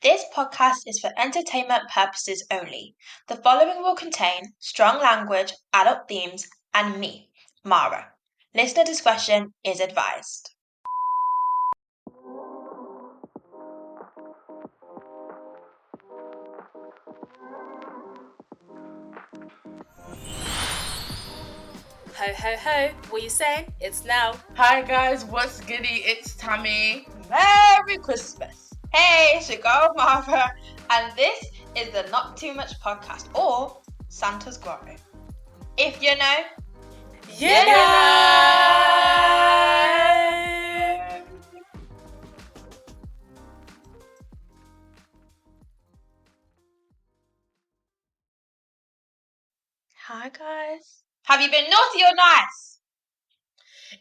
This podcast is for entertainment purposes only. The following will contain strong language, adult themes, and me, Mara. Listener discretion is advised. Ho ho ho, what you saying? It's now. Hi guys, what's goody? It's Tammie. Merry Christmas! Hey, it's your girl Mara, and this is the Not Too Much podcast, or Santa's Grotto. If you know, You know. Hi guys. Have you been naughty or nice?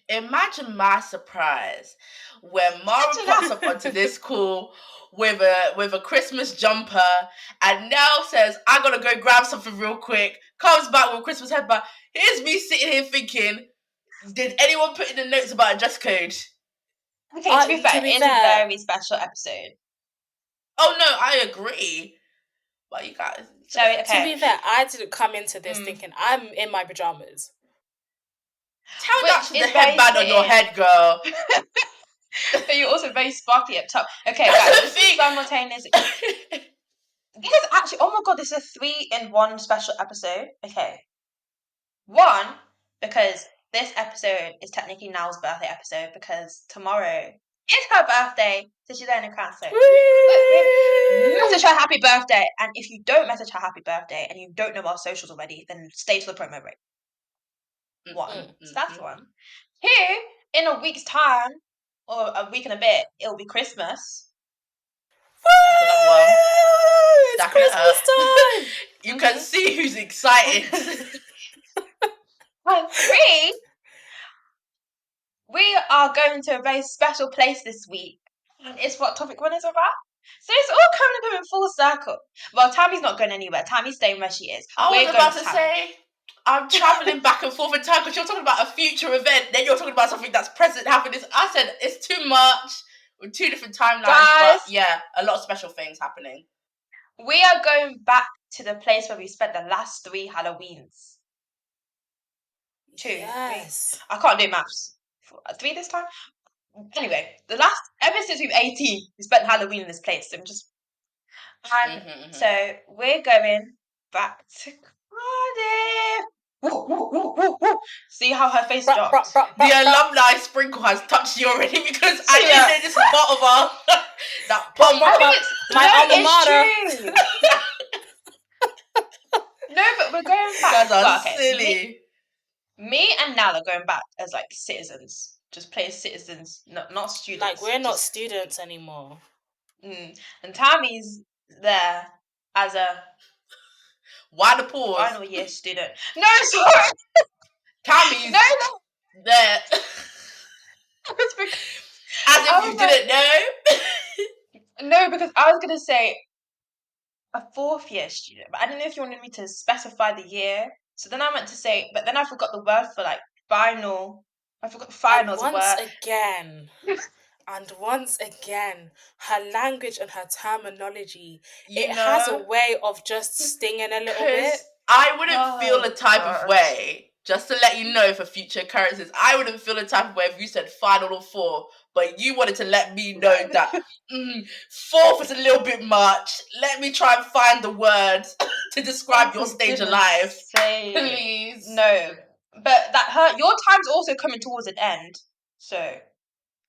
Imagine my surprise when Mara Imagine pops that. up onto this call with a Christmas jumper, and Nelle says, "I gotta go grab something real quick." Comes back with a Christmas headband. Here's me sitting here thinking, did anyone put in the notes about a dress code? Okay, to be fair, it's a very special episode. Oh no, I agree. But you guys. So okay. To be fair, I didn't come into this thinking I'm in my pajamas. Tell that to the headband on your head, girl. But you're also very sparkly up top. Okay, guys, this is simultaneous. This is actually, oh my god, this is a 3-in-1 special episode. Okay. One, because this episode is technically Nell's birthday episode, because tomorrow is her birthday, so she's only cancer. Message her happy birthday, and if you don't message her happy birthday and you don't know our socials already, then stay to the promo break. One. So that's one. Two, in a week's time, or a week and a bit, it'll be Christmas. It's Christmas time! You can see who's excited. And three, we are going to a very special place this week. And it's what topic 1 is about. So it's all coming up in full circle. Well, Tammie's not going anywhere. Tammie's staying where she is. I was about to say, I'm travelling back and forth in time because you're talking about a future event, then you're talking about something that's present happening. I said it's too much with 2 different timelines, guys, but yeah, a lot of special things happening. We are going back to the place where we spent the last 3 Halloweens. 2, yes. 3. I can't do maths. 3 this time? Anyway, ever since we were 18, we spent Halloween in this place. So we're going back to Cardiff. See how her face dropped? The alumni sprinkle has touched you already because I didn't know this was part of our that my alma mater. No, but we're going back. You guys are silly. Me and Nelle are going back as like citizens. Just play as citizens, not students. Like we're not students anymore. And Tammie's there as a why the pause? Final year student. No, sorry. Tammie's there. As if you didn't know. No, because I was gonna say a 4th year student, but I didn't know if you wanted me to specify the year. So then I meant to say, but then I forgot the word for like final. I forgot finals word. And once again, her language and her terminology, it has a way of just stinging a little bit. I wouldn't feel a type of way, just to let you know for future occurrences, I wouldn't feel a type of way if you said final or 4, but you wanted to let me know that 4th is a little bit much. Let me try and find the words to describe your stage of life. Please. No. But your time's also coming towards an end, so...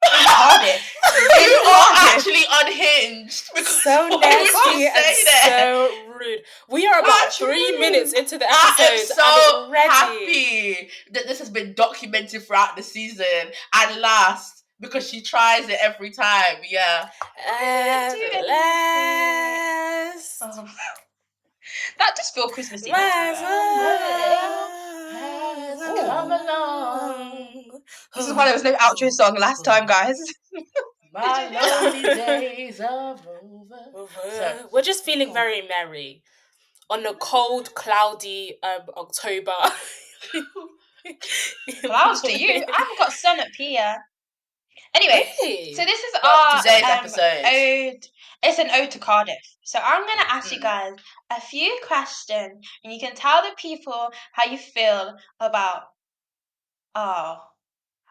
Cardiff. You are actually unhinged. So nasty and so rude. We are about 3 minutes into the episode. I am so happy that this has been documented throughout the season and last because she tries it every time. Yeah. That just feels Christmassy. Come along. This is why there was no outro song last time, guys. My lovely days are over. So, we're just feeling very merry on a cold, cloudy October. Clouds to you? I haven't got sun up here. Anyway, Really? so this is Well, our today's episode. ode. It's an ode to Cardiff. So I'm gonna ask you Mm. guys a few questions, and you can tell the people how you feel about. Oh,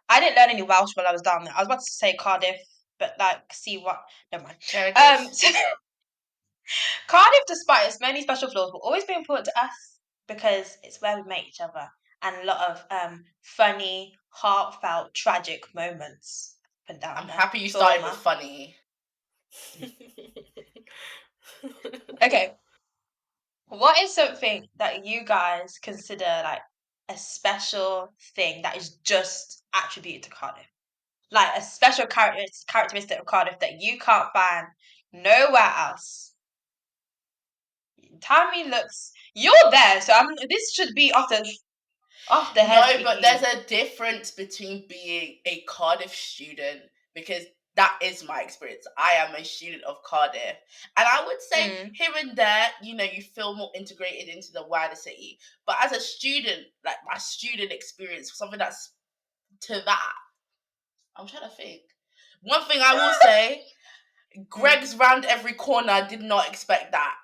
I didn't learn any Welsh while I was down there. I was about to say Cardiff, but like, see what? Never mind. There it is. So Cardiff, despite its many special flaws, will always be important to us because it's where we met each other and a lot of funny, heartfelt, tragic moments up and down I'm there. happy you started with Trauma. funny. Okay. What is something that you guys consider like a special thing that is just attributed to Cardiff? Like a special characteristic of Cardiff that you can't find nowhere else. Tammie looks. You're there, so this should be off the head. No, but there's a difference between being a Cardiff student, because that is my experience. I am a student of Cardiff. And I would say here and there, you feel more integrated into the wider city. But as a student, like my student experience, something that's to that, I'm trying to think. One thing I will say, Greg's round every corner, did not expect that.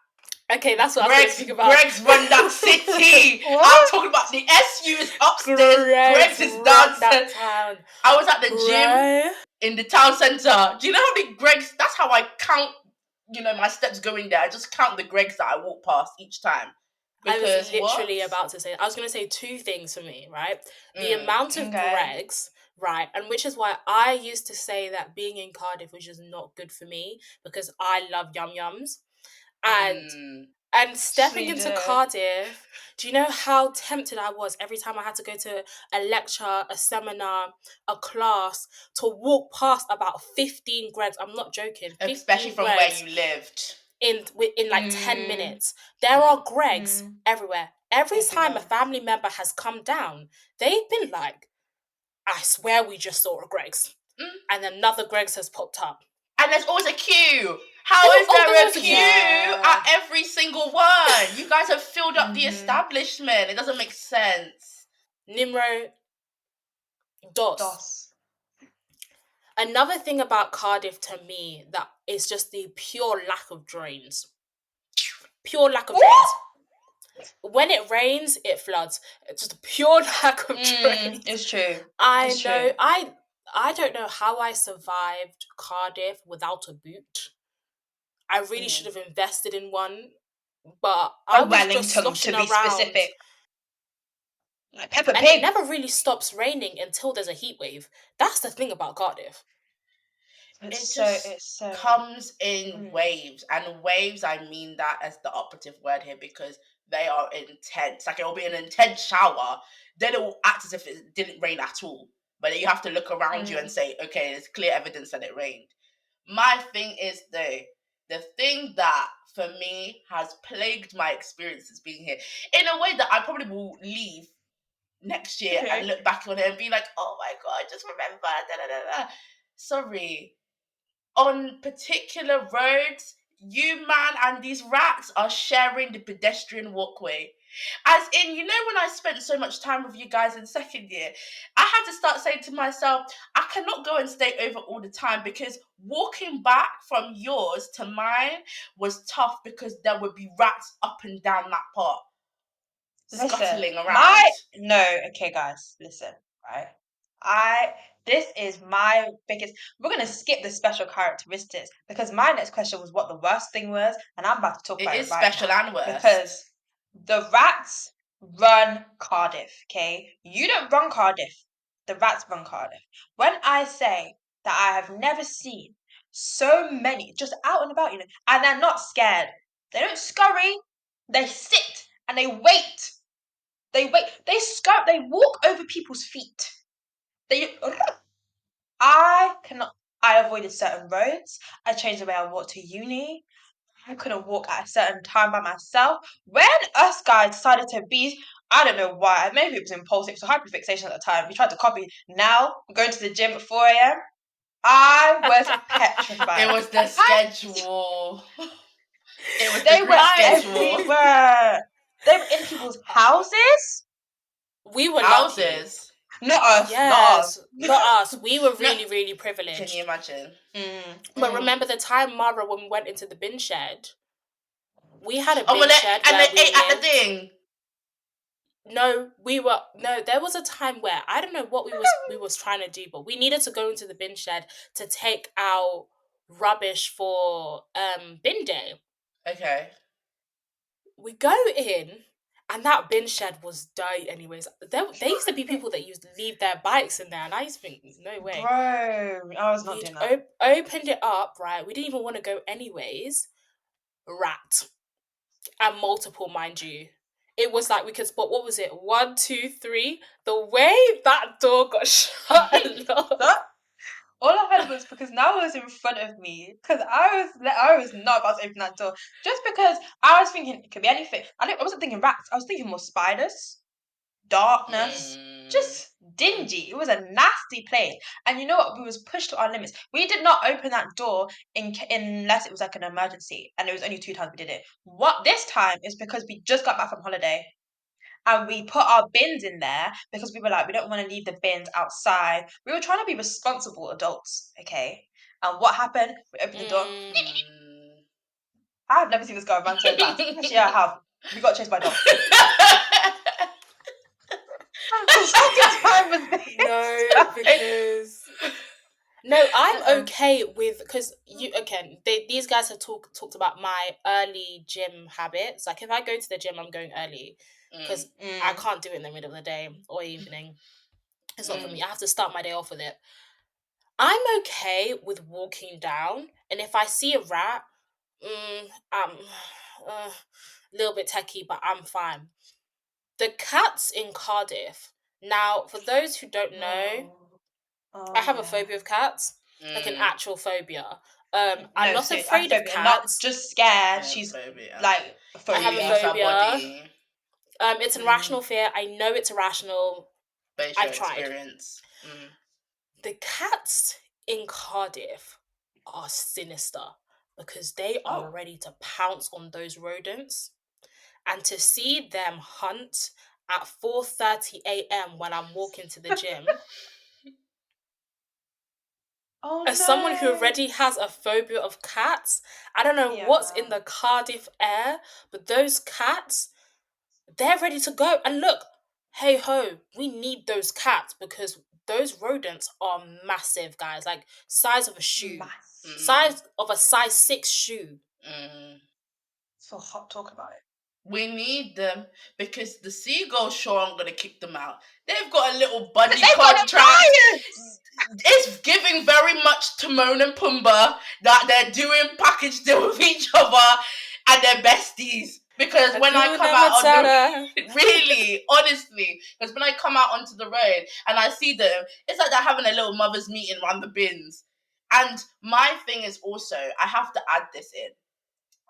Okay, that's what I was going to speak about. Greg's run that city. I'm talking about the SU is upstairs. Greg's is downstairs. I was at the gym in the town centre. Do you know how many Greg's? That's how I count, my steps going there. I just count the Greg's that I walk past each time. I was literally about to say, I was going to say two things for me, right? The amount of Greg's, right? And which is why I used to say that being in Cardiff was just not good for me, because I love yum-yums. And stepping into Cardiff, do you know how tempted I was every time I had to go to a lecture, a seminar, a class, to walk past about 15 Greg's? I'm not joking. 15 especially from Greg's where you lived. In like 10 minutes. There are Greg's everywhere. Every time a family member has come down, they've been like, I swear we just saw a Greg's. And another Greg's has popped up. And there's always a queue. How is there a queue at every single one? You guys have filled up the establishment. It doesn't make sense. Nimro, dos. Another thing about Cardiff to me that is just the pure lack of drains. Pure lack of drains. When it rains, it floods. It's just a pure lack of drains. It's true. I know. I don't know how I survived Cardiff without a boot. I really should have invested in one, but I was just sloshing around. Specific. Like Peppa Pig. And it never really stops raining until there's a heat wave. That's the thing about Cardiff. It just comes in waves, and waves, I mean that as the operative word here, because they are intense. Like, it will be an intense shower, then it will act as if it didn't rain at all. But then you have to look around you and say, okay, there's clear evidence that it rained. My thing is, though, the thing that for me has plagued my experiences being here, in a way that I probably will leave next year and look back on it and be like, oh my God, just remember, da da da da. Sorry. On particular roads, you man and these rats are sharing the pedestrian walkway. As in, when I spent so much time with you guys in second year, I had to start saying to myself, I cannot go and stay over all the time, because walking back from yours to mine was tough, because there would be rats up and down that part. Scuttling around. Okay, guys, listen, right? This is my biggest. We're gonna skip the special characteristics, because my next question was what the worst thing was, and I'm about to talk about it. It is special and worst, because the rats run Cardiff. Okay, you don't run Cardiff. The rats run Cardiff. When I say that I have never seen so many just out and about, and they're not scared. They don't scurry. They sit and they wait. They wait. They scurry. They walk over people's feet. I avoided certain roads. I changed the way I walked to uni. I couldn't walk at a certain time by myself. When us guys decided to be, I don't know why, maybe it was impulsive, so hyperfixation at the time. We tried to copy. Now, I'm going to the gym at 4 a.m. I was petrified. It was the schedule. It was they the were schedule. Everywhere. They were in people's houses. We were houses. Not us. Yes, Not us. not us. We were really, really privileged. Can you imagine? But remember the time, Mara, when we went into the bin shed? We had a bin shed and where they we ate at the lived. thing. No, there was a time where I don't know what we was trying to do, but we needed to go into the bin shed to take out rubbish for bin day. Okay. We go in, and that bin shed was dirty anyways. There used to be people that used to leave their bikes in there, and I used to think, no way. Bro, I was not doing that. Opened it up, right? We didn't even want to go anyways. Rat. And multiple, mind you. It was like we could spot, what was it? 1, 2, 3. The way that door got shut and locked. All I had was because now it was in front of me. Because I was not about to open that door. Just because I was thinking it could be anything. I wasn't thinking rats. I was thinking more spiders, darkness, just dingy. It was a nasty place. And you know what? We was pushed to our limits. We did not open that door unless it was like an emergency. And it was only 2 times we did it. What this time is because we just got back from holiday. And we put our bins in there because we were like, we don't want to leave the bins outside. We were trying to be responsible adults, okay? And what happened? We opened the door. I've never seen this guy run so fast. Actually, I have. We got chased by dogs. The second time was this. No, because... No, I'm okay with, because these guys have talked about my early gym habits. Like if I go to the gym, I'm going early because I can't do it in the middle of the day or evening. It's not for me. I have to start my day off with it. I'm okay with walking down, and if I see a rat, I'm a little bit techie, but I'm fine. The cats in Cardiff. Now, for those who don't know, I have a phobia of cats, like an actual phobia. I'm not afraid of cats. Not just scared. She's like a phobia. I have a phobia. It's an irrational fear. I know it's irrational. I've tried. Experience. The cats in Cardiff are sinister because they are ready to pounce on those rodents, and to see them hunt at 4:30 a.m. when I'm walking to the gym. As someone who already has a phobia of cats, I don't know what's in the Cardiff air, but those cats, they're ready to go. And look, hey ho, we need those cats because those rodents are massive, guys. Like size of a shoe, size of a size 6 shoe. So hot talk about it. We need them because the seagulls sure aren't going to kick them out. They've got a little buddy contract. It's giving very much Timon and Pumbaa that they're doing package deal with each other and they're besties. Because when I come out really, honestly, because when I come out onto the road and I see them, it's like they're having a little mothers meeting around the bins. And my thing is also, I have to add this in.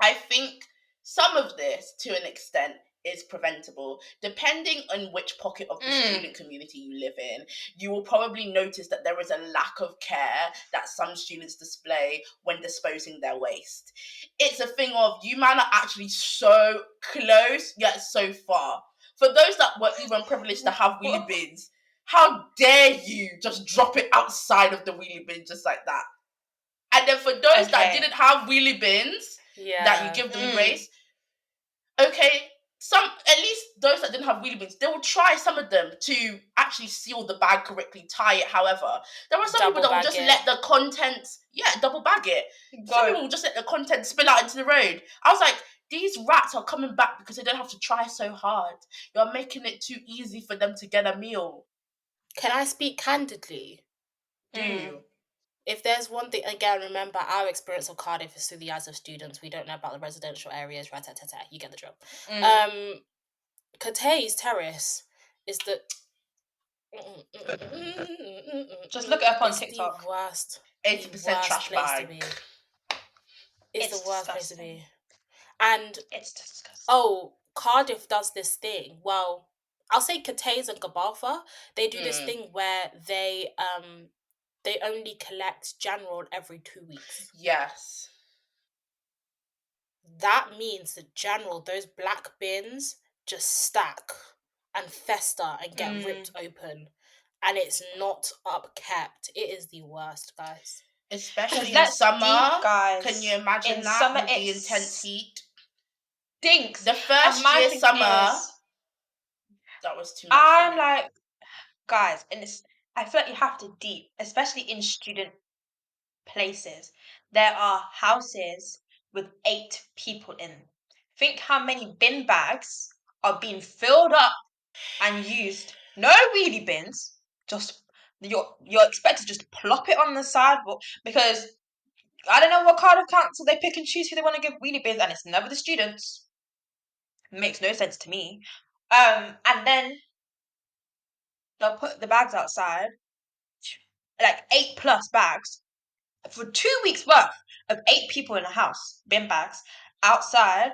I think some of this, to an extent, is preventable. Depending on which pocket of the student community you live in, you will probably notice that there is a lack of care that some students display when disposing their waste. It's a thing of, you man are actually so close, yet so far. For those that were even privileged to have wheelie bins, how dare you just drop it outside of the wheelie bin just like that? And then for those that didn't have wheelie bins, that you give them grace. Okay, at least those that didn't have wheelie bins, they will try, some of them, to actually seal the bag correctly, tie it. However, there are some people that will just let the contents, double bag it. Some people will just let the contents spill out into the road. I was like, these rats are coming back because they don't have to try so hard. You're making it too easy for them to get a meal. Can I speak candidly? Do. If there's one thing, again, remember our experience of Cardiff is through the eyes of students. We don't know about the residential areas, you get the drill. Catay's Terrace is the... Just look it up on TikTok. The worst. 80% trash bag. It's the worst place to be. And... It's disgusting. Cardiff does this thing. Well, I'll say Catay's and Gabartha. They do this thing where they only collect general every 2 weeks. Yes. That means that general, those black bins just stack and fester and get ripped open. and it's not upkept. It is the worst, guys. Especially in summer. Guys. Can you imagine that summer, with the intense heat? Stinks. The first year summer, that was too much. I'm like, guys, and I feel like you have to deep, especially in student places. There are houses with 8 people in. Think how many bin bags are being filled up and used. No wheelie bins. Just you're expected to just plop it on the sidewalk, because I don't know what Cardiff Council they pick and choose who they want to give wheelie bins, and it's never the students. It makes no sense to me. And then they'll put the bags outside, like 8+ bags for 2 weeks worth of 8 people in a house, bin bags outside.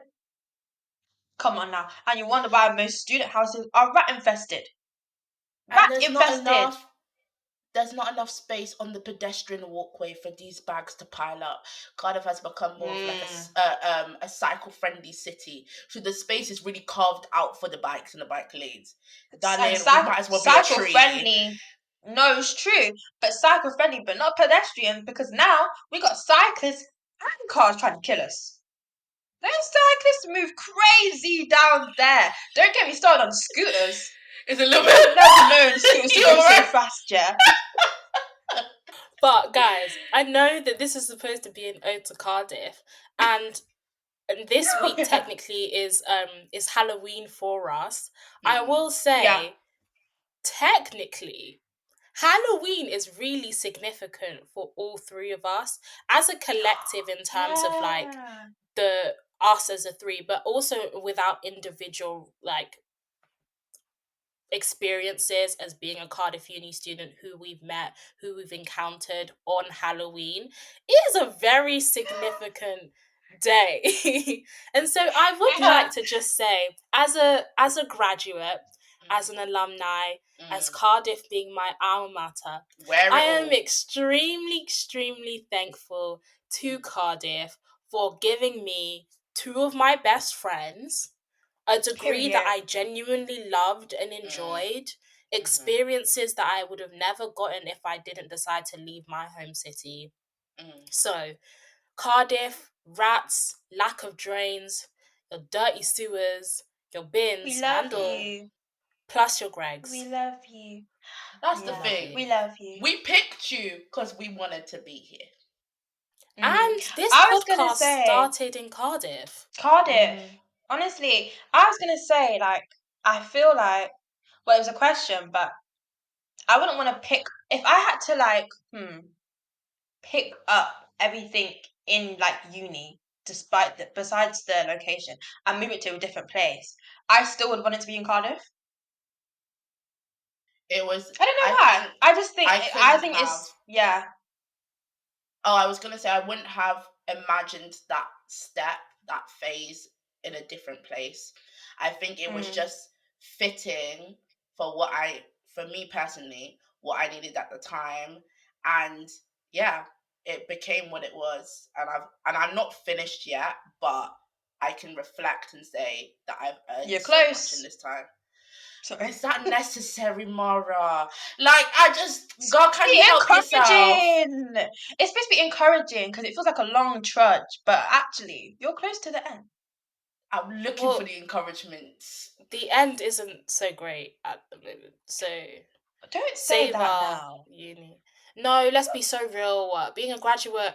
Come on now, and you wonder why most student houses are rat infested. There's not enough space on the pedestrian walkway for these bags to pile up. Cardiff has become more of like a cycle-friendly city, so the space is really carved out for the bikes and the bike lanes. Darling, we might as well be a tree. Cycle-friendly. No, it's true, but cycle-friendly, but not pedestrian, because now we got cyclists and cars trying to kill us. Those cyclists move crazy down there. Don't get me started on scooters. It's a little bit. I've never known scooters to go so fast, yeah. But guys, I know that this is supposed to be an ode to Cardiff, and this week technically is Halloween for us. I will say, technically, Halloween is really significant for all 3 of us as a collective in terms of like the us as a 3, but also with our individual like experiences as being a Cardiff Uni student, who we've met, who we've encountered on Halloween. It is a very significant day. And so I would like to just say, as a graduate, as an alumni, as Cardiff being my alma mater, I am extremely thankful to Cardiff for giving me 2 of my best friends, a degree that I genuinely loved and enjoyed, experiences that I would have never gotten if I didn't decide to leave my home city. So, Cardiff, rats, lack of drains, your dirty sewers, your bins, we love you. Plus your Gregs. We love you. That's the thing. We love you. We picked you because we wanted to be here. And this podcast started in Cardiff. Honestly, I was going to say, like, I feel like, well, it was a question, but I wouldn't want to pick, if I had to, like, pick up everything in, like, uni, besides the location, and move it to a different place, I still would want it to be in Cardiff. It was. I don't know why. I just think. I think it's. Yeah. Oh, I was gonna say I wouldn't have imagined that phase in a different place. I think it was just fitting for me personally, what I needed at the time, and yeah, it became what it was. And I'm not finished yet, but I can reflect and say that I've earned so much in this time. Sorry. Is that necessary, Mara? Like, God, can you help yourself? It's supposed to be encouraging because it feels like a long trudge, but actually, you're close to the end. I'm looking for the encouragement. The end isn't so great at the moment, so don't say that now. Uni. No, let's be so real. Being a graduate,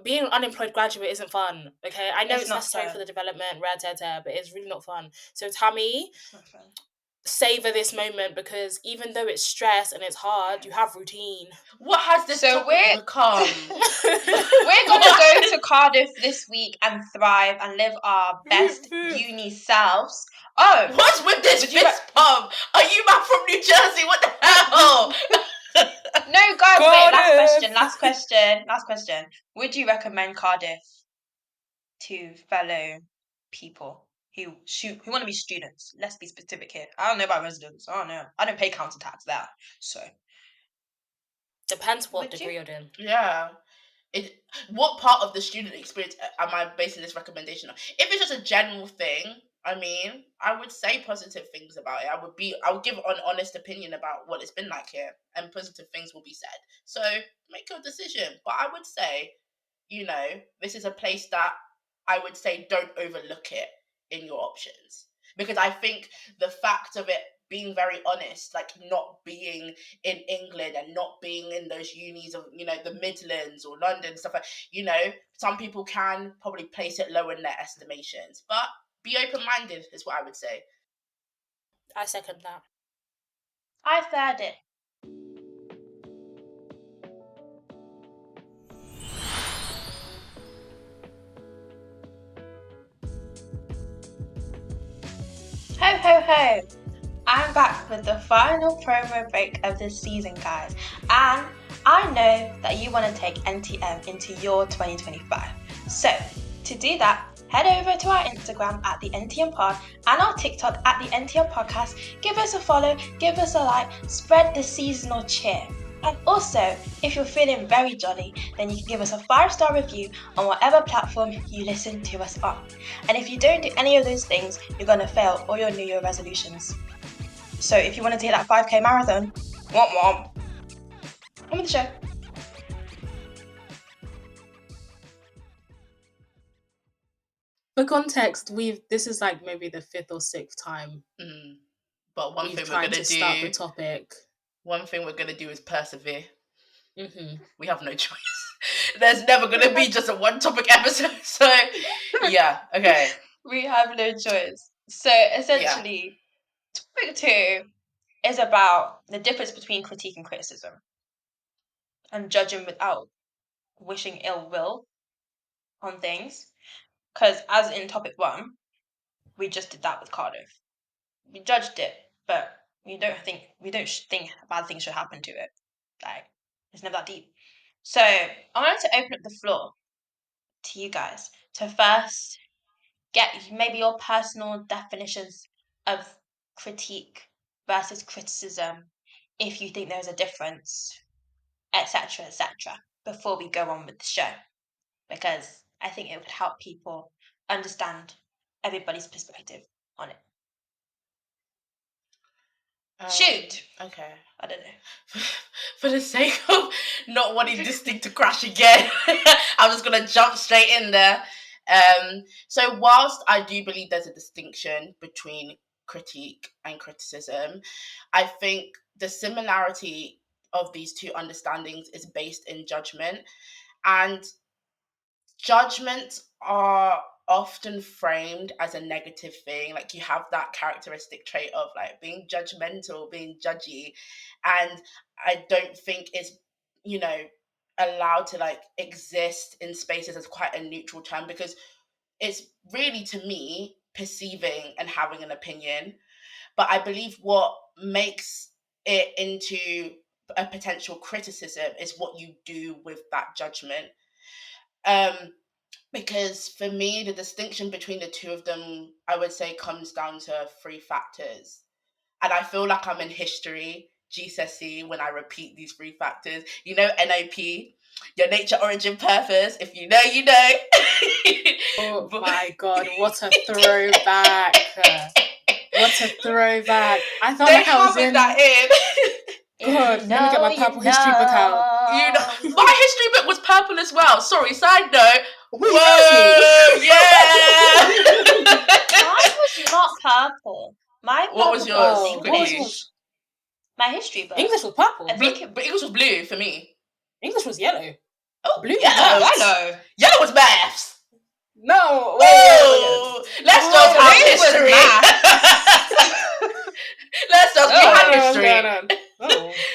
being an unemployed graduate isn't fun. Okay, I know it's necessary for the development, but it's really not fun. So, Tammie, savor this moment, because even though it's stress and it's hard, you have routine. What has this topic become? We're gonna go to Cardiff this week and thrive and live our best uni selves. Oh, what's with this fist pump? Are you back from New Jersey? What the hell? No, guys, wait. Last question. Would you recommend Cardiff to fellow people who want to be students? Let's be specific here. I don't know about residents. I don't know. I don't pay council tax there, so depends what degree you're doing. Yeah. What part of the student experience am I basing this recommendation on? If it's just a general thing, I mean, I would say positive things about it. I would give an honest opinion about what it's been like here, and positive things will be said. So make your decision. But I would say, this is a place that I would say don't overlook it in your options. Because I think the fact of it being very honest, like not being in England and not being in those unis of, the Midlands or London, stuff like, some people can probably place it low in their estimations. But be open-minded is what I would say. I second that. I third it. Ho, ho, ho. I'm back with the final promo break of this season, guys. And I know that you want to take NTM into your 2025. So, to do that, head over to our Instagram at the NTM Pod and our TikTok at the NTM Podcast. Give us a follow, give us a like, spread the seasonal cheer. And also, if you're feeling very jolly, then you can give us a 5-star review on whatever platform you listen to us on. And if you don't do any of those things, you're going to fail all your New Year resolutions. So if you want to take that 5K marathon, womp womp. On with the show. For context, this is like maybe the 5th or 6th time. But one we've thing tried we're gonna to start the topic. One thing we're gonna do is persevere. Mm-hmm. We have no choice. There's never gonna be just a one topic episode. So yeah, okay. We have no choice. So essentially, topic 2 is about the difference between critique and criticism, and judging without wishing ill will on things. Because as in topic 1, we just did that with Cardiff. We judged it, but we don't think bad things should happen to it. Like, it's never that deep. So I wanted to open up the floor to you guys to first get maybe your personal definitions of critique versus criticism, if you think there's a difference, etc., before we go on with the show, because I think it would help people understand everybody's perspective on it. Shoot. Okay. I don't know. For the sake of not wanting this thing to crash again, I'm just gonna jump straight in there. So whilst I do believe there's a distinction between critique and criticism, I think the similarity of these two understandings is based in judgment, and judgments are often framed as a negative thing. Like, you have that characteristic trait of like being judgmental, being judgy, and I don't think it's allowed to like exist in spaces as quite a neutral term, because it's really, to me, perceiving and having an opinion. But I believe what makes it into a potential criticism is what you do with that judgment. Because for me, the distinction between the two of them, I would say, comes down to 3 factors. And I feel like I'm in history, GCSE, when I repeat these 3 factors. NOP, your nature, origin, purpose. If you know, you know. Oh my God, what a throwback. What a throwback. I felt like I was in that in. God, let me get my purple history book out. My history book was purple as well. Sorry, side note. Whoa, yeah. Mine was not purple. What was yours? English. My history book. English was purple. But English was blue for me. English was yellow. Oh, blue. Yellow. Yellow was maths. No, wait. Let's just have history. Let's just have history.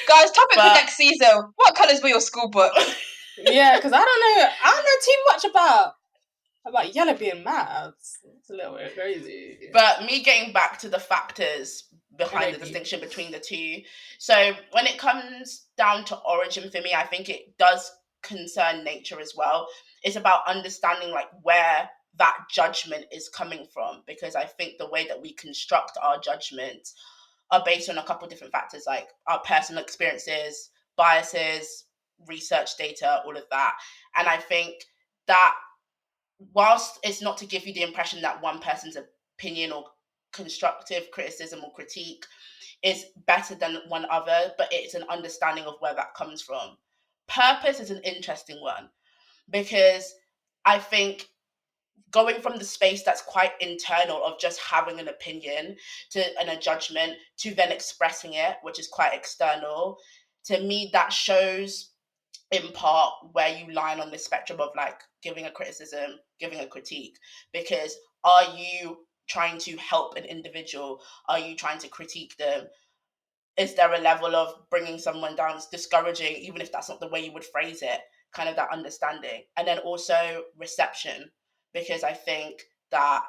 Guys, topic for next season. What colours were your school book? Yeah, because I don't know too much about yellow being maths. It's a little bit crazy. But me getting back to the factors behind the distinction between the two. So when it comes down to origin, for me, I think it does concern nature as well. It's about understanding like where that judgment is coming from, because I think the way that we construct our judgments are based on a couple of different factors, like our personal experiences, biases, research data, all of that. And I think that whilst it's not to give you the impression that one person's a opinion or constructive criticism or critique is better than one other, but it's an understanding of where that comes from. Purpose is an interesting one because I think going from the space that's quite internal of just having an opinion and a judgment to then expressing it, which is quite external, to me that shows in part where you line on the spectrum of like giving a criticism, giving a critique, because are you trying to help an individual? Are you trying to critique them? Is there a level of bringing someone down, discouraging, even if that's not the way you would phrase it, kind of that understanding? And then also reception, because I think that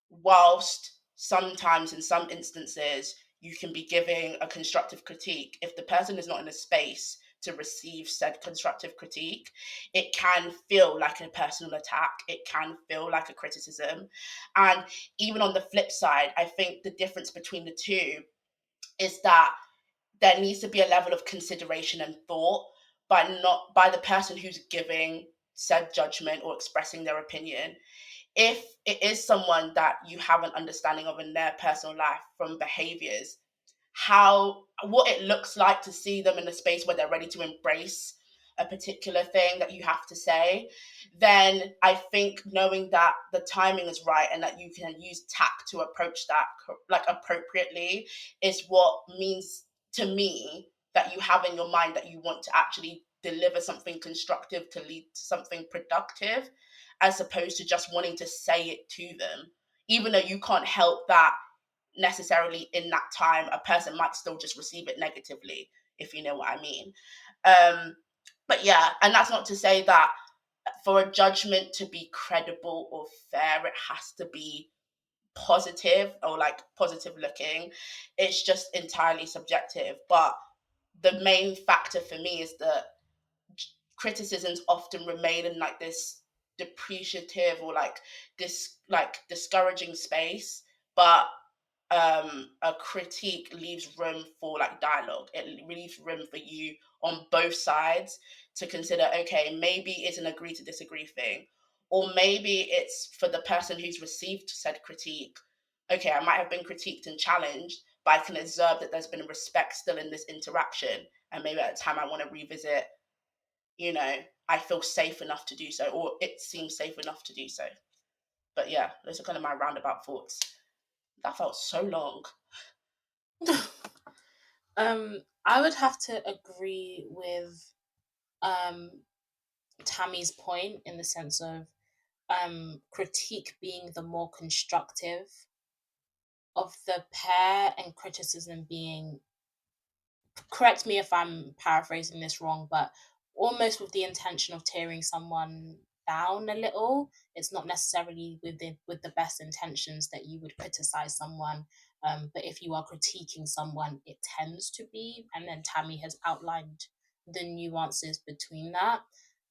whilst sometimes in some instances you can be giving a constructive critique, if the person is not in a space to receive said constructive critique, it can feel like a personal attack, it can feel like a criticism. And even on the flip side, I think the difference between the two is that there needs to be a level of consideration and thought by the person who's giving said judgment or expressing their opinion. If it is someone that you have an understanding of in their personal life from behaviors, what it looks like to see them in a space where they're ready to embrace a particular thing that you have to say, then I think knowing that the timing is right and that you can use tact to approach that like appropriately is what means to me that you have in your mind that you want to actually deliver something constructive to lead to something productive, as opposed to just wanting to say it to them, even though you can't help that necessarily in that time a person might still just receive it negatively, if you know what I mean. But yeah, and that's not to say that for a judgment to be credible or fair it has to be positive or like positive looking. It's just entirely subjective. But the main factor for me is that criticisms often remain in like this depreciative or like this like discouraging space, but a critique leaves room for like dialogue. It leaves room for you on both sides to consider, okay, maybe it's an agree to disagree thing, or maybe it's for the person who's received said critique. Okay, I might have been critiqued and challenged, but I can observe that there's been respect still in this interaction, and maybe at a time I want to revisit, you know, I feel safe enough to do so, or it seems safe enough to do so. But yeah, those are kind of my roundabout thoughts. That felt so long. I would have to agree with Tammie's point in the sense of critique being the more constructive of the pair and criticism being, correct me if I'm paraphrasing this wrong, but almost with the intention of tearing someone down a little. It's not necessarily with the best intentions that you would criticize someone. But if you are critiquing someone, it tends to be, and then Tammie has outlined the nuances between that.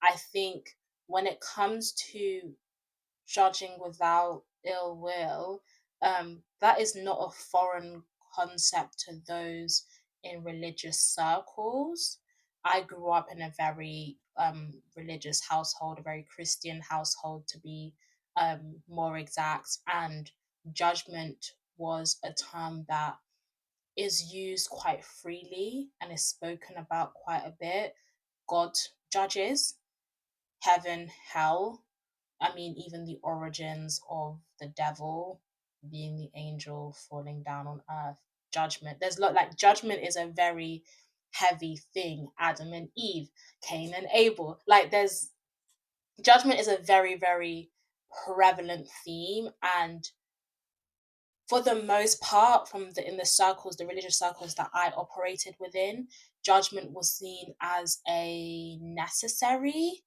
I think when it comes to judging without ill will, that is not a foreign concept to those in religious circles. I grew up in a very religious household, a very Christian household to be more exact, and judgment was a term that is used quite freely and is spoken about quite a bit. God judges, heaven, hell. I mean, even the origins of the devil being the angel falling down on earth, judgment. There's like judgment is a very heavy thing. Adam and Eve, Cain and Abel. Like there's judgment is a very, very prevalent theme, and for the most part, in the circles, the religious circles that I operated within, judgment was seen as a necessary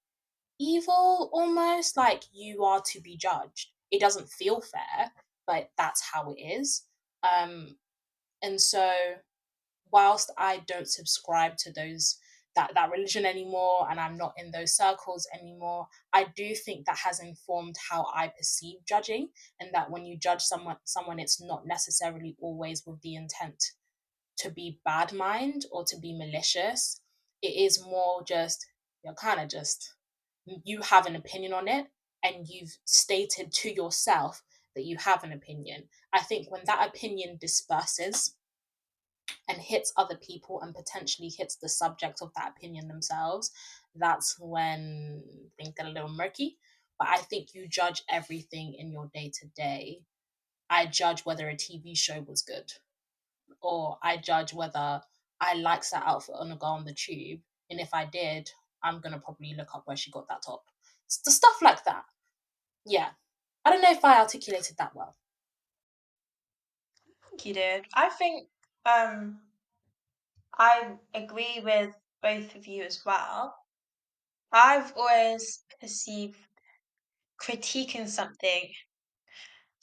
evil, almost like you are to be judged. It doesn't feel fair, but that's how it is. And so whilst I don't subscribe to that religion anymore, and I'm not in those circles anymore, I do think that has informed how I perceive judging, and that when you judge someone, it's not necessarily always with the intent to be bad mind or to be malicious. It is more just, you're kind of just, you have an opinion on it, and you've stated to yourself that you have an opinion. I think when that opinion disperses and hits other people and potentially hits the subject of that opinion themselves, that's when things get a little murky. But I think you judge everything in your day-to-day. I judge whether a TV show was good, or I judge whether I liked that outfit on a girl on the tube, and if I did, I'm gonna probably look up where she got that top. The stuff like that. Yeah. I don't know if I articulated that well. I think you did. I think I agree with both of you as well. I've always perceived critiquing something.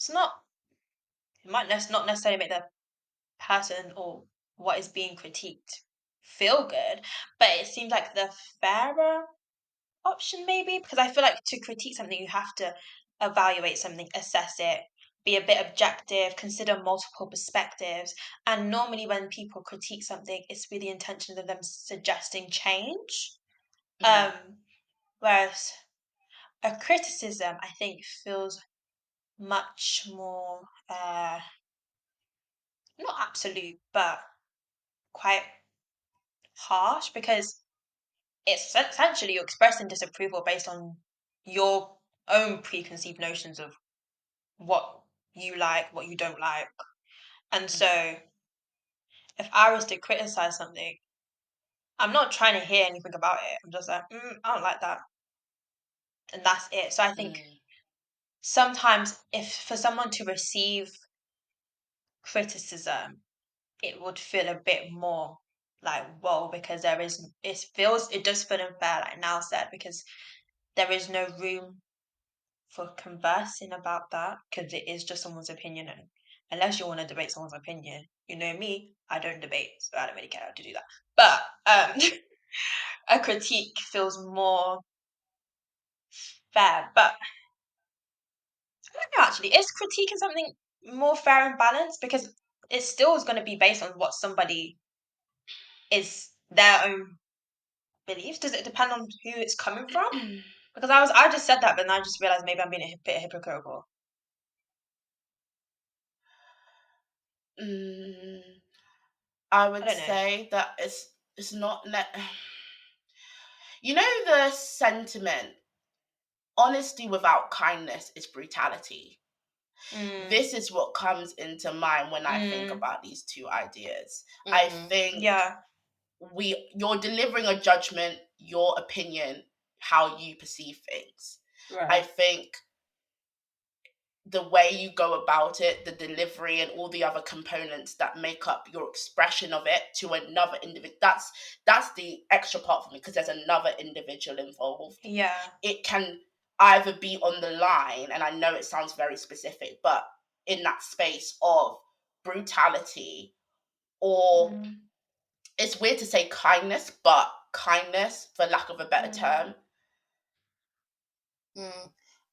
It might not necessarily make the person or what is being critiqued feel good, but it seems like the fairer option maybe, because I feel like to critique something you have to evaluate something, assess it, be a bit objective, consider multiple perspectives. And normally when people critique something, it's with the intention of them suggesting change. Whereas a criticism I think feels much more not absolute but quite harsh, because it's essentially you're expressing disapproval based on your own preconceived notions of what you like, what you don't like. And so if I was to criticize something, I'm not trying to hear anything about it. I'm just like, I don't like that. And that's it. So I think sometimes if for someone to receive criticism, it would feel a bit more like, whoa, because it does feel unfair, like Nal said, because there is no room for conversing about that, because it is just someone's opinion, and unless you want to debate someone's opinion, you know me, I don't debate, so I don't really care how to do that. But a critique feels more fair. But I don't know, actually, is critiquing something more fair and balanced, because it still is going to be based on what somebody is, their own beliefs. Does it depend on who it's coming from? Because I just said that, but then I just realized maybe I'm being a bit hypocritical. I would say that it's not you know the sentiment, honesty without kindness is brutality. This is what comes into mind when I think about these two ideas. I think you're delivering a judgment, your opinion, how you perceive things. Right. I think the way you go about it, the delivery, and all the other components that make up your expression of it to another individual, that's the extra part for me, because there's another individual involved. Yeah. It can either be on the line, and I know it sounds very specific, but in that space of brutality, or it's weird to say kindness, but kindness, for lack of a better term.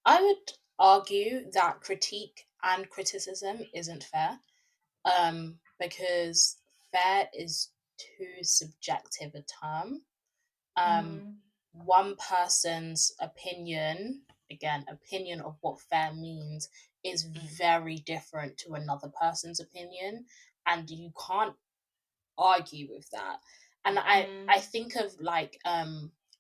I would argue that critique and criticism isn't fair, because fair is too subjective a term. One person's opinion of what fair means is very different to another person's opinion, and you can't argue with that. And I think of like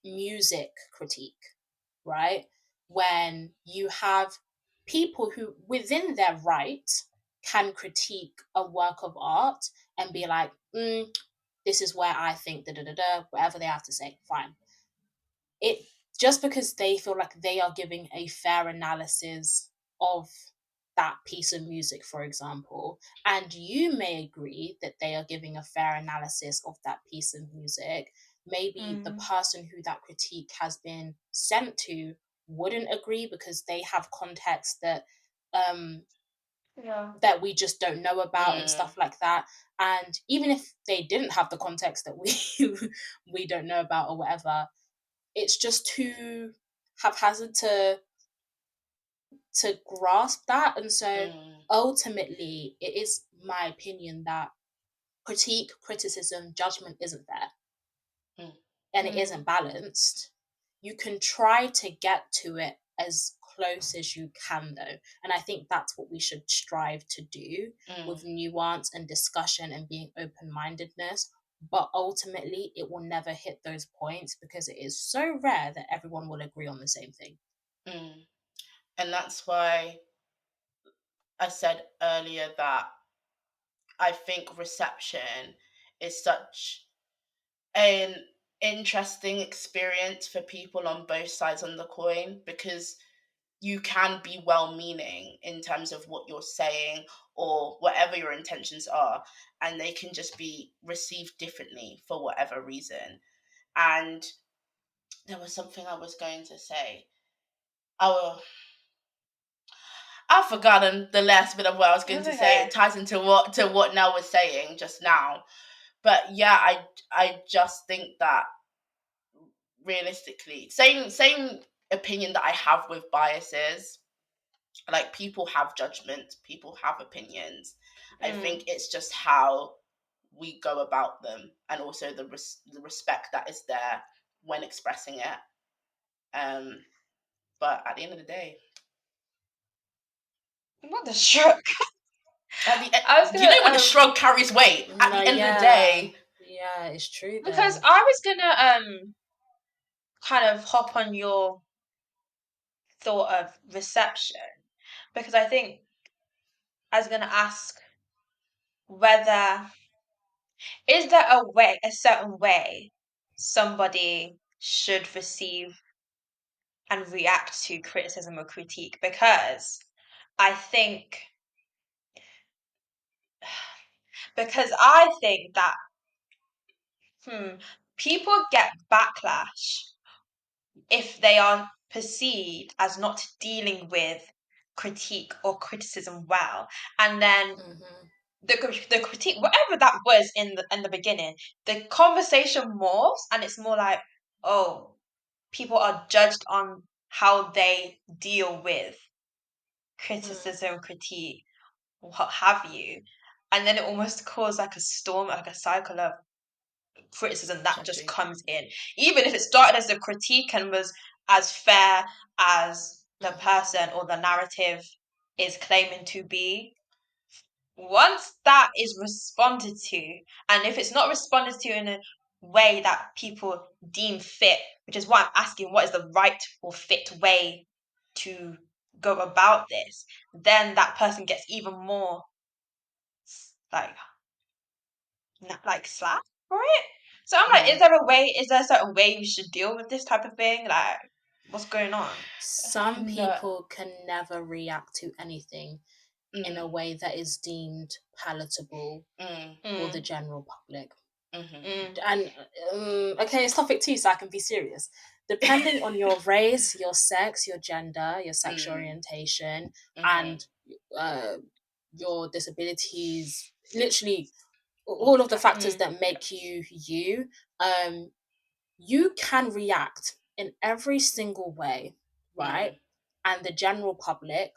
music critique, right? When you have people who within their right can critique a work of art and be like, this is where I think whatever they have to say, fine. It just because they feel like they are giving a fair analysis of that piece of music, for example, and you may agree that they are giving a fair analysis of that piece of music, maybe the person who that critique has been sent to wouldn't agree, because they have context that that we just don't know about and stuff like that. And even if they didn't have the context that we don't know about or whatever, it's just too haphazard to grasp that. And so ultimately it is my opinion that critique, criticism, judgment isn't there, and it isn't balanced. You can try to get to it as close as you can, though. And I think that's what we should strive to do with nuance and discussion and being open-mindedness. But ultimately, it will never hit those points because it is so rare that everyone will agree on the same thing. And that's why I said earlier that I think reception is such an interesting experience for people on both sides on the coin, because you can be well-meaning in terms of what you're saying or whatever your intentions are, and they can just be received differently for whatever reason. And there was something I was going to say. I've forgotten the last bit of what I was going to say. It ties into what Nelle was saying just now. But yeah, I just think that realistically, same opinion that I have with biases. Like, people have judgment, people have opinions. I think it's just how we go about them, and also the respect that is there when expressing it. But at the end of the day, what the shrug? Do you know when the shrug carries weight? At the end of the day, yeah, it's true. Because I was gonna kind of hop on your thought of reception, because I think I was gonna ask whether is there a certain way somebody should receive and react to criticism or critique, because I think that people get backlash if they are perceived as not dealing with critique or criticism well, and then the critique, whatever that was in the beginning, the conversation morphs, and it's more like, oh, people are judged on how they deal with criticism, critique, what have you, and then it almost causes like a storm, like a cycle of criticism that just comes in, even if it started as a critique and was as fair as the person or the narrative is claiming to be. Once that is responded to, and if it's not responded to in a way that people deem fit, which is why I'm asking what is the right or fit way to go about this, then that person gets even more like slack for it. So I'm like, is there a certain way you should deal with this type of thing? Like, what's going on? Some people can never react to anything in a way that is deemed palatable for the general public. And okay, it's topic 2, so I can be serious. Depending on your race, your sex, your gender, your sexual orientation, and your disabilities, literally all of the factors that make you you, you can react in every single way, right? And the general public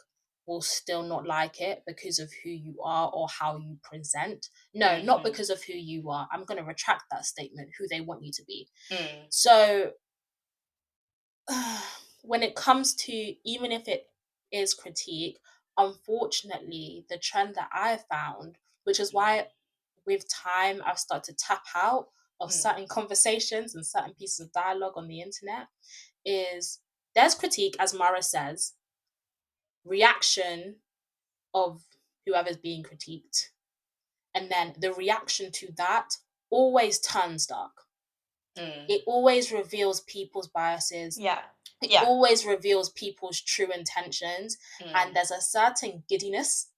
will still not like it because of who you are or how you present. No, not because of who you are. I'm going to retract that statement, who they want you to be. So when it comes to, even if it is critique, unfortunately, the trend that I found, which is why with time I've started to tap out of certain conversations and certain pieces of dialogue on the internet, is there's critique, as Mara says, reaction of whoever's being critiqued, and then the reaction to that always turns dark. It always reveals people's biases. It always reveals people's true intentions, and there's a certain giddiness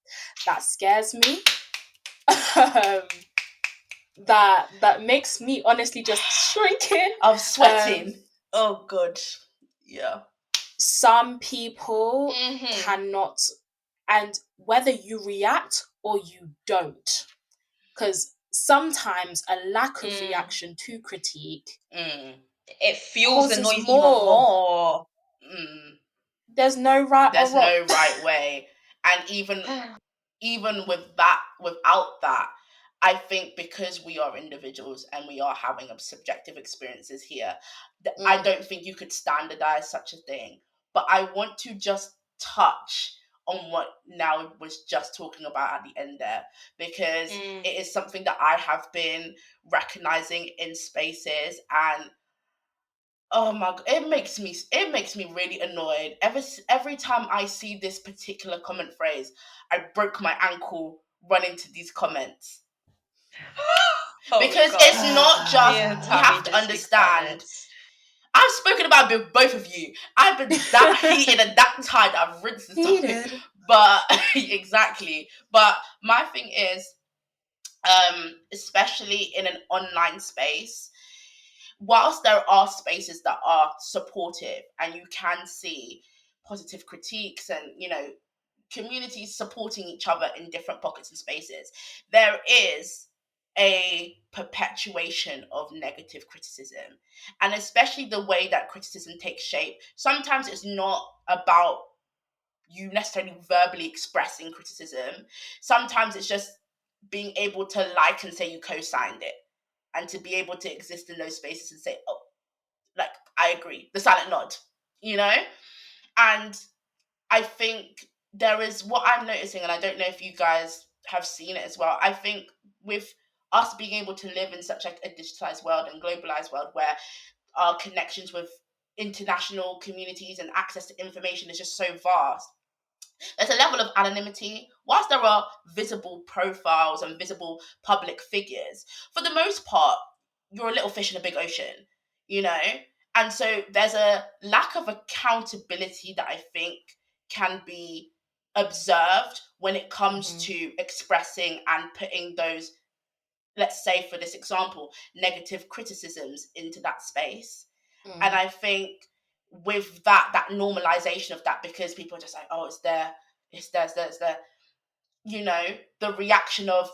that scares me. That makes me honestly just shrinking. I'm sweating. Oh god. Yeah. Some people cannot, and whether you react or you don't, because sometimes a lack of reaction to critique, it fuels the noise even more. There's no right or wrong. There's no right way. And even with that, without that, I think because we are individuals and we are having subjective experiences here, I don't think you could standardize such a thing. but I want to just touch on what Nell was just talking about at the end there, because it is something that I have been recognizing in spaces, and oh my god, it makes me really annoyed. Every time I see this particular comment phrase, I broke my ankle running to these comments. Because it's not just, we have to understand. I've spoken about both of you. I've been that heated and that tired. I've rinsed this topic. But exactly. But my thing is, especially in an online space, whilst there are spaces that are supportive and you can see positive critiques and, communities supporting each other in different pockets and spaces, there is a perpetuation of negative criticism. And especially the way that criticism takes shape, sometimes it's not about you necessarily verbally expressing criticism. Sometimes it's just being able to like and say you co-signed it, and to be able to exist in those spaces and say, oh, like, I agree, the silent nod, and I think there is what I'm noticing, and I don't know if you guys have seen it as well. I think with us being able to live in such a digitalized world and globalized world, where our connections with international communities and access to information is just so vast, there's a level of anonymity. Whilst there are visible profiles and visible public figures, for the most part, you're a little fish in a big ocean, you know? And so there's a lack of accountability that I think can be observed when it comes to expressing and putting those, let's say for this example, negative criticisms into that space. And I think with that normalization of that, because people are just like, oh, it's there, it's there, the reaction of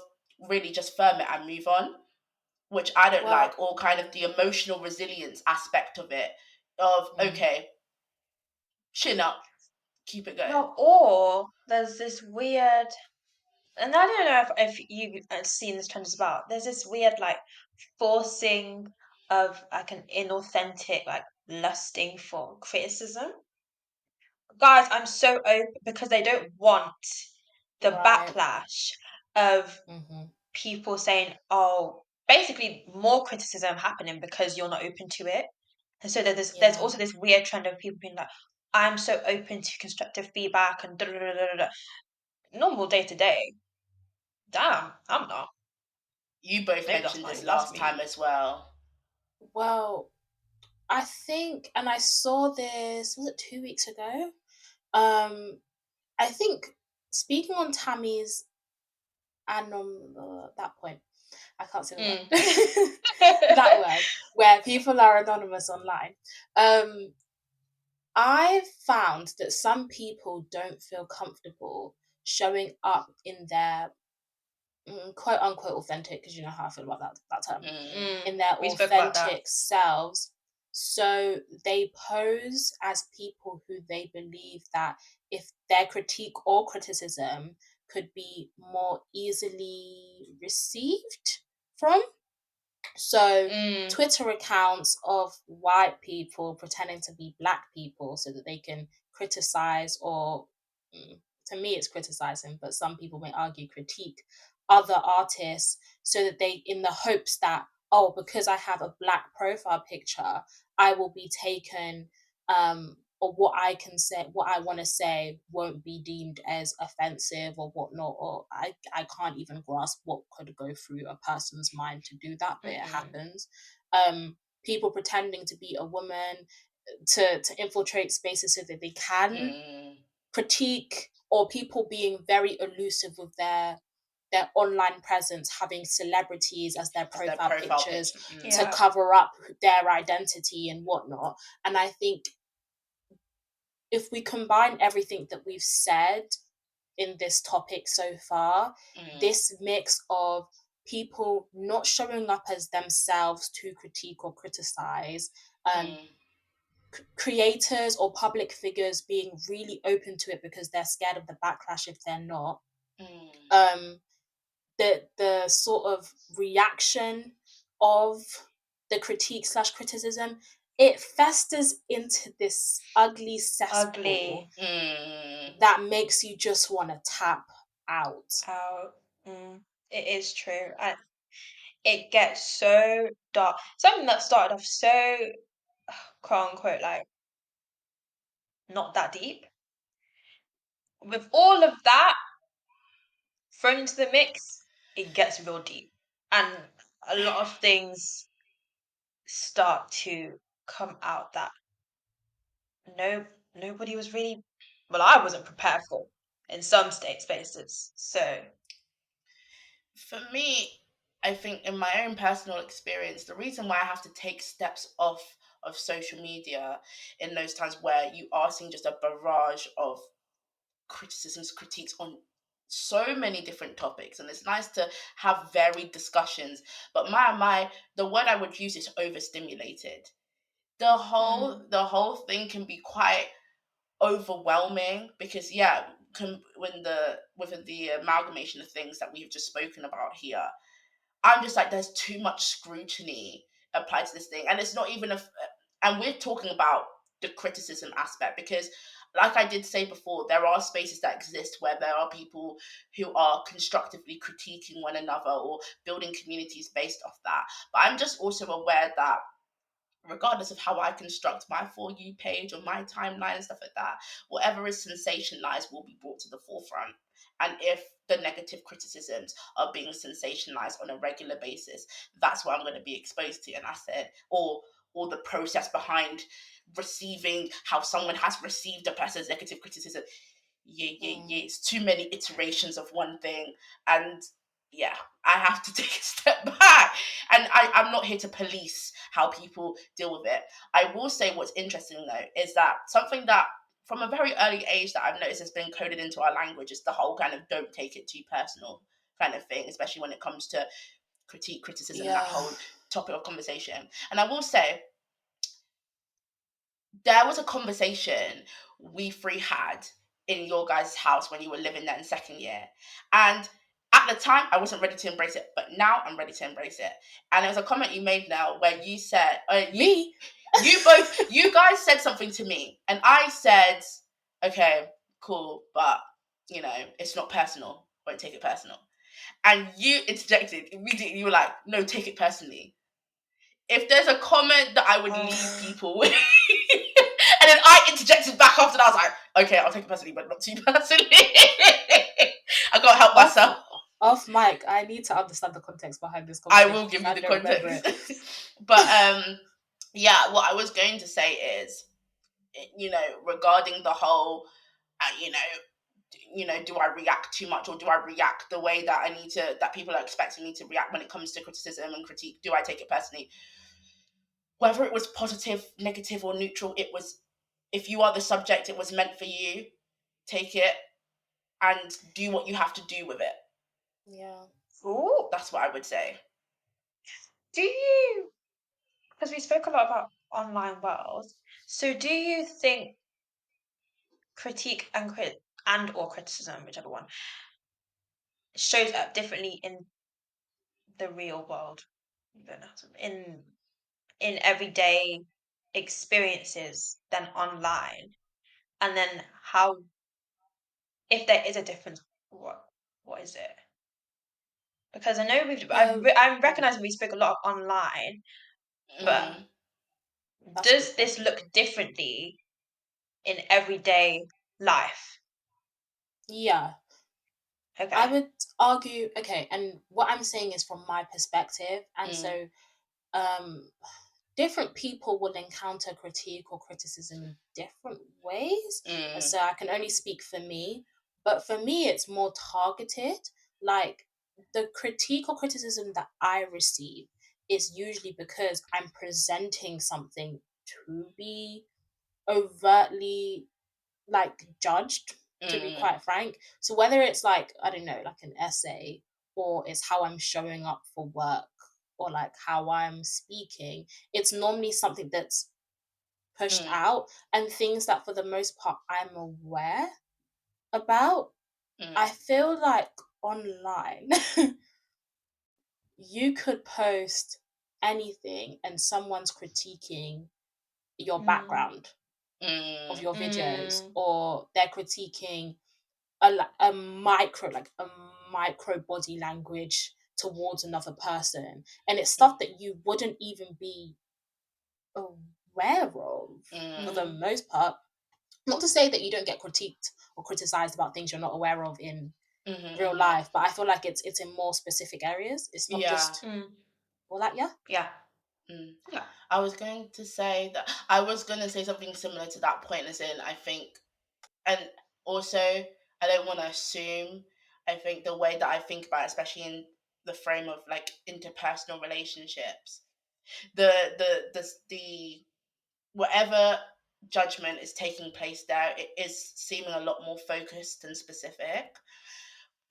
really just firm it and move on, which I don't like, or kind of the emotional resilience aspect of it, of okay, chin up, keep it going. No, or there's this weird, and I don't know if you've seen this trend as well. There's this weird like forcing of like an inauthentic, like lusting for criticism. Guys, I'm so open because they don't want the backlash of people saying, oh, basically more criticism happening because you're not open to it. And so there's also this weird trend of people being like, I'm so open to constructive feedback and da da da da da. Normal day to day. Damn, I'm not. You both mentioned this last time as well. Well, I think, and I saw this, was it 2 weeks ago? I think, speaking on Tammie's that point, I can't say the word. That word, where people are anonymous online. I found that some people don't feel comfortable showing up in their quote unquote authentic, because you know how I feel about that term, in their authentic selves. So they pose as people who they believe that if their critique or criticism could be more easily received from. So Twitter accounts of white people pretending to be black people so that they can criticize, or to me it's criticizing, but some people may argue critique other artists, so that they, in the hopes that, oh, because I have a black profile picture, I will be taken, or what I can say, what I want to say won't be deemed as offensive or whatnot, or I can't even grasp what could go through a person's mind to do that, but it happens. People pretending to be a woman to infiltrate spaces so that they can critique, or people being very elusive with their online presence, having celebrities as their profile pictures to cover up their identity and whatnot. And I think if we combine everything that we've said in this topic so far, this mix of people not showing up as themselves to critique or criticize, creators or public figures being really open to it because they're scared of the backlash if they're not, the sort of reaction of the critique slash criticism it festers into this ugly cesspool that makes you just want to tap out. It is true. It gets so dark. Something that started off so, quote unquote, like, not that deep. With all of that thrown into the mix, it gets real deep. And a lot of things start to come out that nobody was really, well, I wasn't prepared for in some spaces. So for me, I think in my own personal experience, the reason why I have to take steps off of social media in those times where you are seeing just a barrage of criticisms, critiques on so many different topics, and it's nice to have varied discussions, but the word I would use is overstimulated. The whole thing can be quite overwhelming because within the amalgamation of things that we've just spoken about here, I'm just like, there's too much scrutiny applied to this thing, and it's not even and we're talking about the criticism aspect because, like I did say before, there are spaces that exist where there are people who are constructively critiquing one another or building communities based off that. But I'm just also aware that regardless of how I construct my For You page or my timeline and stuff like that, whatever is sensationalized will be brought to the forefront. And if the negative criticisms are being sensationalized on a regular basis, that's what I'm going to be exposed to. And I said, or the process behind receiving how someone has received a person's negative criticism. Yeah. It's too many iterations of one thing. And yeah, I have to take a step back. And I'm not here to police how people deal with it. I will say what's interesting though is that something that from a very early age that I've noticed has been coded into our language is the whole kind of don't take it too personal kind of thing, especially when it comes to criticism, that whole topic of conversation. And I will say, there was a conversation we three had in your guys' house when you were living there in second year. And at the time, I wasn't ready to embrace it, but now I'm ready to embrace it. And there was a comment you made now where you said, you guys said something to me, and I said, okay, cool, but, it's not personal. Won't take it personal. And you interjected immediately. You were like, no, take it personally. If there's a comment that I would leave people with, and then I interjected back after that, I was like, okay, I'll take it personally, but not too personally. I gotta help myself. Off mic, I need to understand the context behind this conversation. I will give you the context. But yeah, what I was going to say is, regarding the whole, do I react too much, or do I react the way that that people are expecting me to react when it comes to criticism and critique? Do I take it personally? Whether it was positive, negative, or neutral, if you are the subject, it was meant for you. Take it and do what you have to do with it. Yeah. Ooh. That's what I would say. Do you, because we spoke a lot about online world, so do you think critique and or criticism, whichever one, shows up differently in the real world, in everyday experiences than online? And then how, if there is a difference, what is it? Because I know I'm recognizing we spoke a lot online, but does this look differently in everyday life? Yeah. Okay. I would argue, okay, and what I'm saying is from my perspective, and so different people will encounter critique or criticism in different ways. So I can only speak for me, but for me it's more targeted. Like, the critique or criticism that I receive is usually because I'm presenting something to be overtly judged, to be quite frank. So whether it's like, I don't know, like an essay, or it's how I'm showing up for work, or like how I'm speaking, it's normally something that's pushed out, and things that for the most part I'm aware about. I feel like online you could post anything and someone's critiquing your background of your videos, or they're critiquing a micro body language towards another person, and it's stuff that you wouldn't even be aware of for the most part. Not to say that you don't get critiqued or criticized about things you're not aware of in real life, but I feel like it's in more specific areas. It's not just all that. Yeah. I was going to say something similar to that point, as in, I think, and also, I don't want to assume, I think the way that I think about it, especially in the frame of like interpersonal relationships, the whatever judgment is taking place there, it is seeming a lot more focused and specific.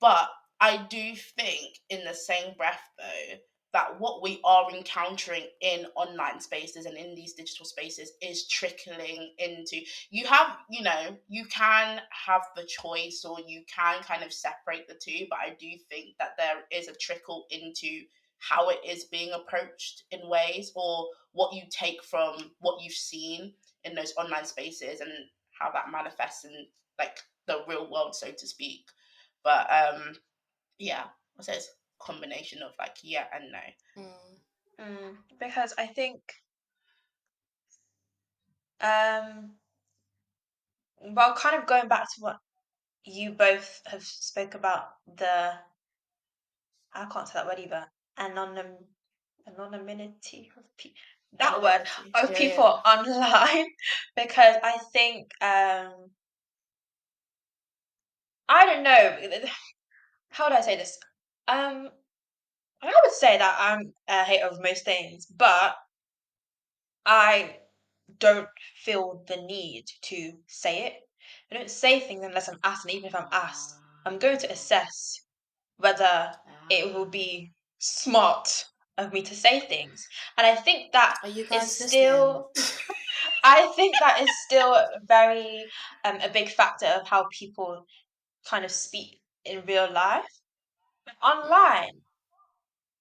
But I do think, in the same breath, though, that what we are encountering in online spaces and in these digital spaces is trickling into, you can have the choice, or you can kind of separate the two, but I do think that there is a trickle into how it is being approached in ways, or what you take from what you've seen in those online spaces and how that manifests in like the real world, so to speak. But yeah, I say it's a combination of like yeah and no. Because I think well, kind of going back to what you both have spoke about, I can't say that word either, anonymity of that word of people online, because I think I don't know, how would I say this? I would say that I'm a hater of most things, but I don't feel the need to say it. I don't say things unless I'm asked, and even if I'm asked, I'm going to assess whether it will be smart of me to say things. And I think that Are you is guys still I think that is still very a big factor of how people kind of speak in real life. But online,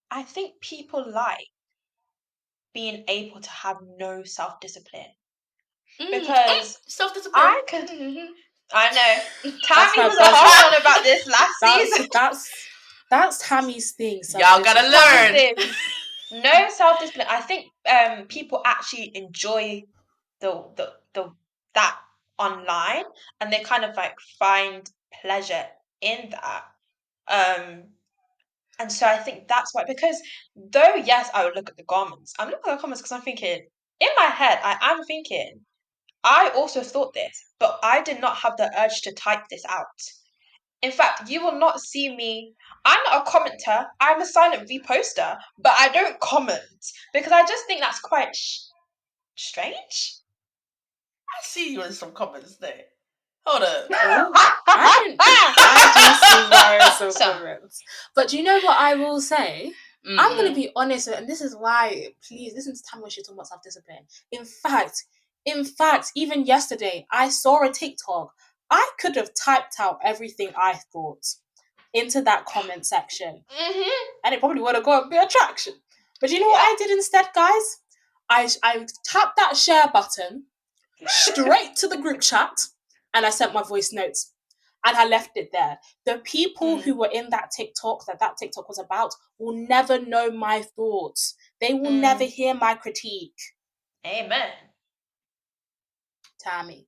I think people like being able to have no self-discipline, because self-discipline. I could I know That's Tammie my was a buzzer. hard one about this last season. That's Tammie's thing. Y'all gotta learn. No self-discipline. I think people actually enjoy the that online, and they kind of like find pleasure in that. And so I think that's why, because though yes, I would look at the comments. I'm looking at the comments because I'm thinking, in my head, I am thinking, I also thought this, but I did not have the urge to type this out. In fact, you will not see me. I'm not a commenter. I'm a silent reposter, but I don't comment because I just think that's quite strange. I see you in some comments there. Hold up. I do see some comments. But do you know what I will say? I'm going to be honest, and this is why, please listen to Tammie when she's talking about self-discipline. In fact, even yesterday, I saw a TikTok. I could have typed out everything I thought into that comment section, and it probably would have got a bit of traction. But you know what I did instead, guys? I tapped that share button straight to the group chat, and I sent my voice notes. And I left it there. The people who were in that TikTok was about will never know my thoughts. They will never hear my critique. Amen. Tammie.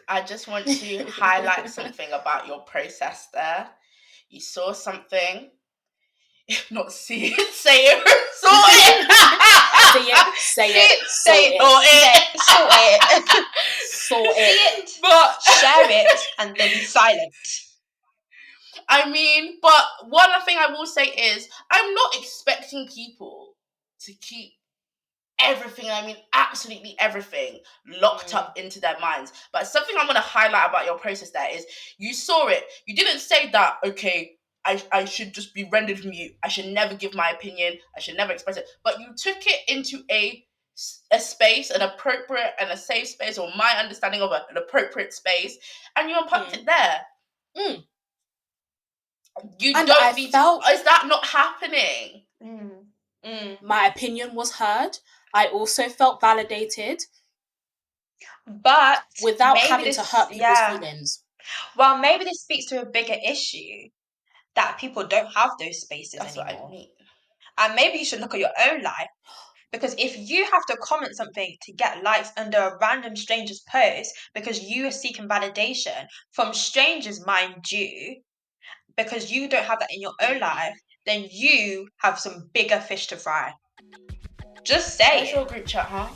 I just want to highlight something about your process there. You saw something. If not see it, say it. Saw it. Say it. But share it and then be silent. I mean, but one thing I will say is, I'm not expecting people to keep everything, I mean absolutely everything, locked up into their minds. But something I'm going to highlight about your process there is, you saw it. You didn't say that, okay, I should just be rendered mute. I should never give my opinion. I should never express it. But you took it into a space, an appropriate and a safe space, or my understanding of an appropriate space, and you unpacked it there. You and don't need to. Is that not happening? My opinion was heard. I also felt validated, but without having to hurt people's feelings. Well, maybe this speaks to a bigger issue, that people don't have those spaces anymore. That's what I mean. And maybe you should look at your own life. Because if you have to comment something to get likes under a random stranger's post because you are seeking validation from strangers, mind you, because you don't have that in your own life, then you have some bigger fish to fry. Just say Where's your group chat, huh?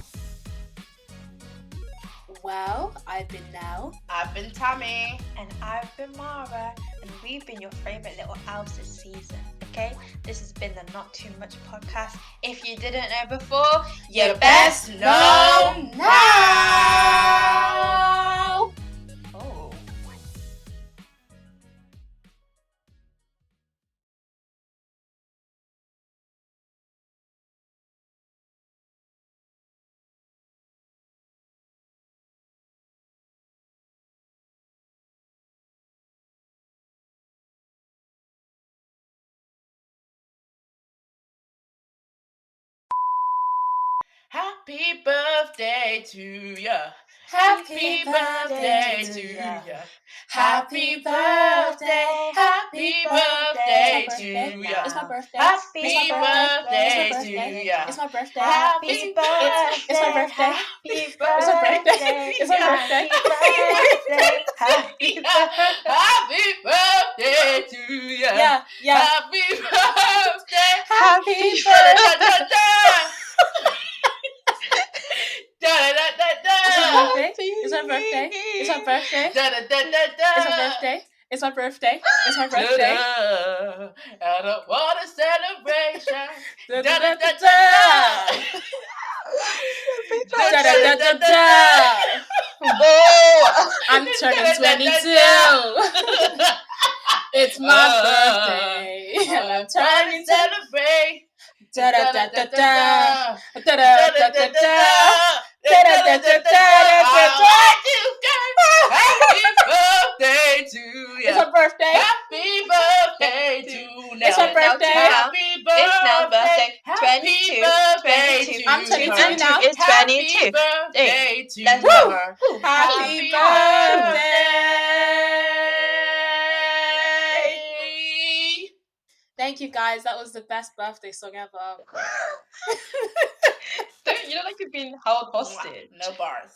Well, I've been Nelle. I've been Tammie. And I've been Mara. And we've been your favourite little elves this season, okay? This has been the Not Too Much podcast. If you didn't know before, you best know now. Oh. Happy birthday to ya. Happy birthday to ya. Happy birthday. Happy birthday to ya. It's my birthday. Happy birthday to ya. It's my birthday. Happy birthday. It's my birthday. Happy It's my birthday. birthday. It's my birthday. Happy birthday. Happy birthday to ya. Yeah. Happy birthday. Happy birthday. It's my birthday. It's my birthday. Da da da da da. It's my birthday. It's my birthday. It's my birthday. I don't want a celebration. Da Da da da da da da. da. Da da da da. I'm turning 22. It's my birthday. And I'm turning to celebrate. da da da da da. Da da da da da. Happy birthday to you. It's my birthday. Happy birthday to Nelle. It's my birthday. Happy birthday. Happy birthday to I'm 22 now. It's 22. Happy birthday to Let's her. Happy Happy birthday. Thank you, guys. That was the best birthday song ever. You know, like you've been held hostage. No bars.